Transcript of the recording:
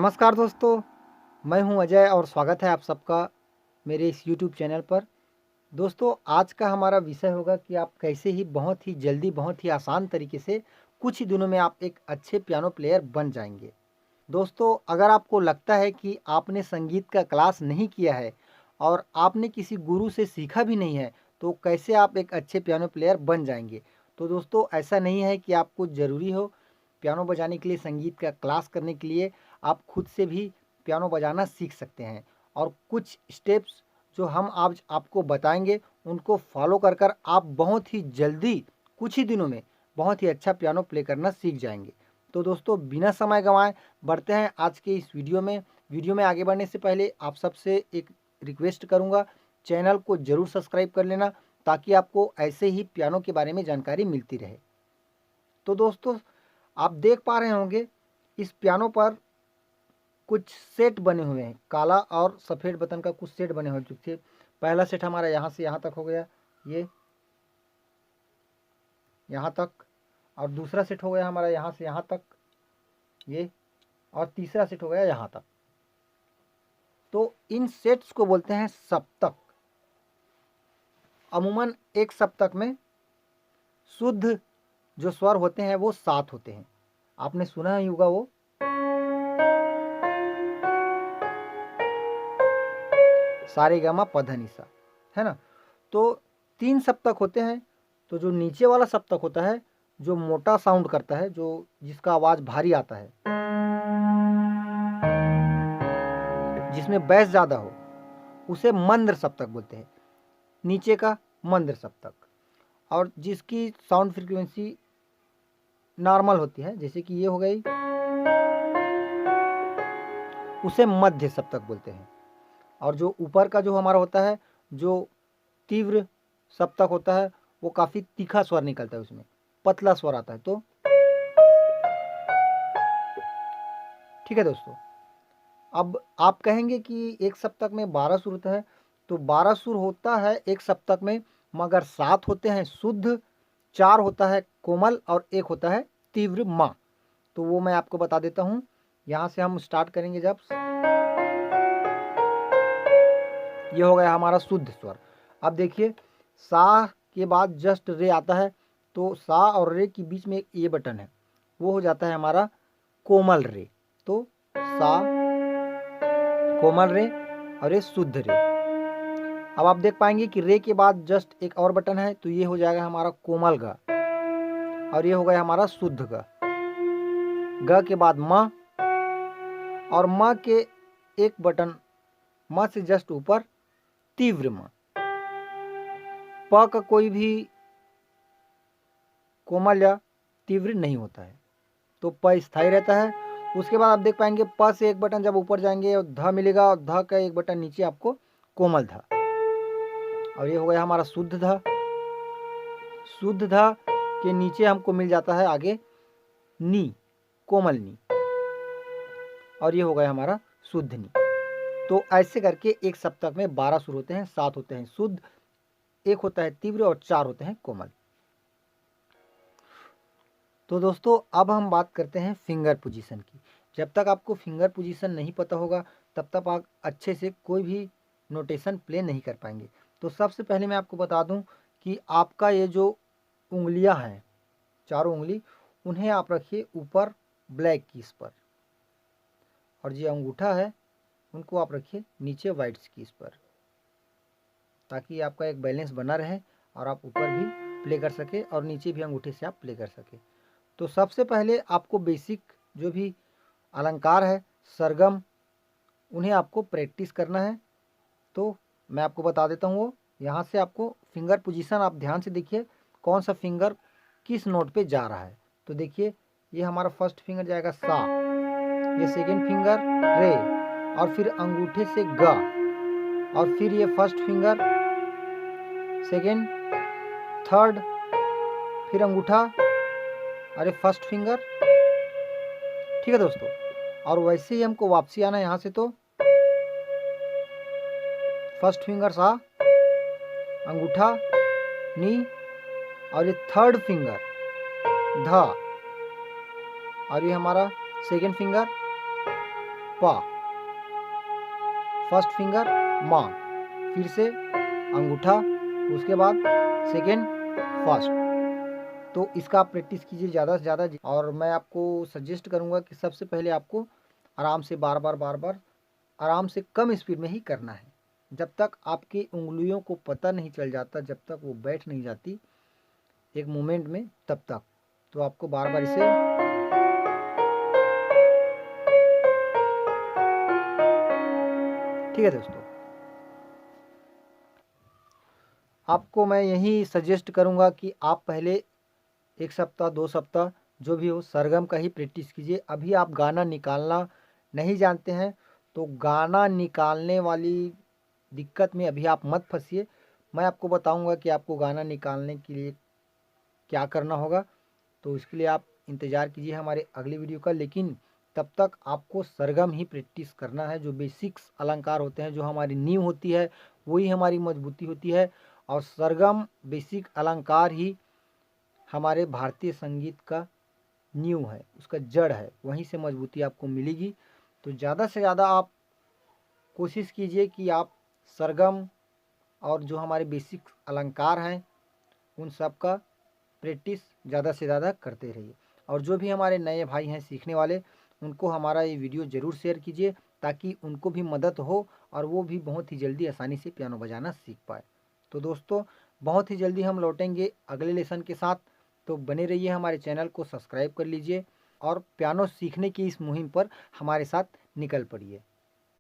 नमस्कार दोस्तों, मैं हूं अजय और स्वागत है आप सबका मेरे इस YouTube चैनल पर। दोस्तों, आज का हमारा विषय होगा कि आप कैसे ही बहुत ही जल्दी, बहुत ही आसान तरीके से कुछ ही दिनों में आप एक अच्छे पियानो प्लेयर बन जाएंगे। दोस्तों, अगर आपको लगता है कि आपने संगीत का क्लास नहीं किया है और आपने किसी गुरु से सीखा भी नहीं है, तो कैसे आप एक अच्छे पियानो प्लेयर बन जाएंगे। तो दोस्तों, ऐसा नहीं है कि आपको ज़रूरी हो पियानो बजाने के लिए, संगीत का क्लास करने के लिए। आप खुद से भी पियानो बजाना सीख सकते हैं और कुछ स्टेप्स जो हम आज आपको बताएंगे उनको फॉलो कर कर आप बहुत ही जल्दी कुछ ही दिनों में बहुत ही अच्छा पियानो प्ले करना सीख जाएंगे। तो दोस्तों, बिना समय गंवाए बढ़ते हैं आज के इस वीडियो में आगे बढ़ने से पहले आप सबसे एक रिक्वेस्ट करूंगा, चैनल को ज़रूर सब्सक्राइब कर लेना ताकि आपको ऐसे ही पियानो के बारे में जानकारी मिलती रहे। तो दोस्तों, आप देख पा रहे होंगे इस पियानो पर कुछ सेट बने हुए हैं, काला और सफ़ेद बटन का कुछ सेट बने हो चुके। पहला सेट हमारा यहाँ से यहाँ तक हो गया, ये यहाँ तक, और दूसरा सेट हो गया हमारा यहाँ से यहाँ तक, ये, और तीसरा सेट हो गया यहाँ तक। तो इन सेट्स को बोलते हैं सप्तक। अमूमन एक सप्तक में शुद्ध जो स्वर होते हैं वो 7 होते हैं। आपने सुना ही होगा वो सारेगामा पधनिसा, है ना। तो 3 सप्तक होते हैं। तो जो नीचे वाला सप्तक होता है, जो मोटा साउंड करता है, जो जिसका आवाज़ भारी आता है, जिसमें बेस ज़्यादा हो, उसे मंद्र सप्तक बोलते हैं। नीचे का मंद्र सप्तक। और जिसकी साउंड फ्रीक्वेंसी नॉर्मल होती है, जैसे कि ये हो गई, उसे मध्य सप्तक बोलते हैं। और जो ऊपर का जो हमारा होता है, जो तीव्र सप्तक होता है, वो काफ़ी तीखा स्वर निकलता है, उसमें पतला स्वर आता है। तो ठीक है दोस्तों, अब आप कहेंगे कि एक सप्तक में 12 सुर होता है। तो 12 सुर होता है एक सप्तक में, मगर 7 होते हैं शुद्ध, 4 होता है कोमल और 1 होता है तीव्र माँ। तो वो मैं आपको बता देता हूँ। यहाँ से हम स्टार्ट करेंगे जब, ये हो गया हमारा शुद्ध स्वर। अब देखिए, सा के बाद जस्ट रे आता है, तो सा और रे के बीच में एक ये बटन है, वो हो जाता है हमारा कोमल रे। तो सा, कोमल रे और ये शुद्ध रे। अब आप देख पाएंगे कि रे के बाद जस्ट एक और बटन है, तो ये हो जाएगा हमारा कोमल ग, और ये हो गया हमारा शुद्ध ग। ग के बाद म, और म के एक बटन, म से जस्ट ऊपर तीव्र म। प का कोई भी कोमल या तीव्र नहीं होता है, तो प स्थायी रहता है। उसके बाद आप देख पाएंगे प से एक बटन जब ऊपर जाएंगे और ध मिलेगा, और ध का एक बटन नीचे आपको कोमल ध, और ये हो गया हमारा शुद्ध ध। शुद्ध ध के नीचे हमको मिल जाता है आगे नी, कोमल नी, और ये हो गया हमारा शुद्ध नी। तो ऐसे करके एक सप्तक में 12 सुर होते हैं, 7 होते हैं शुद्ध, 1 होता है तीव्र और 4 होते हैं कोमल। तो दोस्तों, अब हम बात करते हैं फिंगर पोजीशन की। जब तक आपको फिंगर पोजीशन नहीं पता होगा, तब तक आप अच्छे से कोई भी नोटेशन प्ले नहीं कर पाएंगे। तो सबसे पहले मैं आपको बता दूं कि आपका ये जो उंगलियां हैं, चारों उंगली, उन्हें आप रखिए ऊपर ब्लैक कीज पर, और जो अंगूठा है उनको आप रखिए नीचे वाइट कीज पर, ताकि आपका एक बैलेंस बना रहे और आप ऊपर भी प्ले कर सके और नीचे भी अंगूठे से आप प्ले कर सके। तो सबसे पहले आपको बेसिक जो भी अलंकार है, सरगम, उन्हें आपको प्रैक्टिस करना है। तो मैं आपको बता देता हूँ वो। यहाँ से आपको फिंगर पोजीशन आप ध्यान से देखिए, कौन सा फिंगर किस नोट पे जा रहा है। तो देखिए, ये हमारा फर्स्ट फिंगर जाएगा सा, ये सेकेंड फिंगर रे, और फिर अंगूठे से ग, और फिर ये फर्स्ट फिंगर, सेकेंड, थर्ड, फिर अंगूठा, अरे फर्स्ट फिंगर। ठीक है दोस्तों, और वैसे ही हमको वापसी आना है यहाँ से। तो फर्स्ट फिंगर सा, अंगूठा नी, और ये थर्ड फिंगर ध, और ये हमारा सेकेंड फिंगर पा, फर्स्ट फिंगर मा, फिर से अंगूठा, उसके बाद सेकेंड फर्स्ट। तो इसका आप प्रैक्टिस कीजिए ज़्यादा से ज़्यादा। और मैं आपको सजेस्ट करूँगा कि सबसे पहले आपको आराम से बार बार आराम से कम स्पीड में ही करना है। जब तक आपकी उंगलियों को पता नहीं चल जाता, जब तक वो बैठ नहीं जाती एक मोमेंट में, तब तक तो आपको बार बार इसे ठीक है दोस्तों। आपको मैं यही सजेस्ट करूंगा कि आप पहले 1 सप्ताह 2 सप्ताह जो भी हो सरगम का ही प्रैक्टिस कीजिए। अभी आप गाना निकालना नहीं जानते हैं तो गाना निकालने वाली दिक्कत में अभी आप मत फंसिए। मैं आपको बताऊंगा कि आपको गाना निकालने के लिए क्या करना होगा। तो इसके लिए आप इंतज़ार कीजिए हमारे अगली वीडियो का। लेकिन तब तक आपको सरगम ही प्रैक्टिस करना है। जो बेसिक्स अलंकार होते हैं, जो हमारी नींव होती है, वही हमारी मजबूती होती है। और सरगम बेसिक अलंकार ही हमारे भारतीय संगीत का नींव है, उसका जड़ है, वहीं से मजबूती आपको मिलेगी। तो ज़्यादा से ज़्यादा आप कोशिश कीजिए कि आप सरगम और जो हमारे बेसिक अलंकार हैं उन सब का प्रैक्टिस ज़्यादा से ज़्यादा करते रहिए। और जो भी हमारे नए भाई हैं सीखने वाले, उनको हमारा ये वीडियो ज़रूर शेयर कीजिए ताकि उनको भी मदद हो और वो भी बहुत ही जल्दी आसानी से पियानो बजाना सीख पाए। तो दोस्तों, बहुत ही जल्दी हम लौटेंगे अगले लेसन के साथ। तो बने रहिए, हमारे चैनल को सब्सक्राइब कर लीजिए और पियानो सीखने की इस मुहिम पर हमारे साथ निकल पड़िए।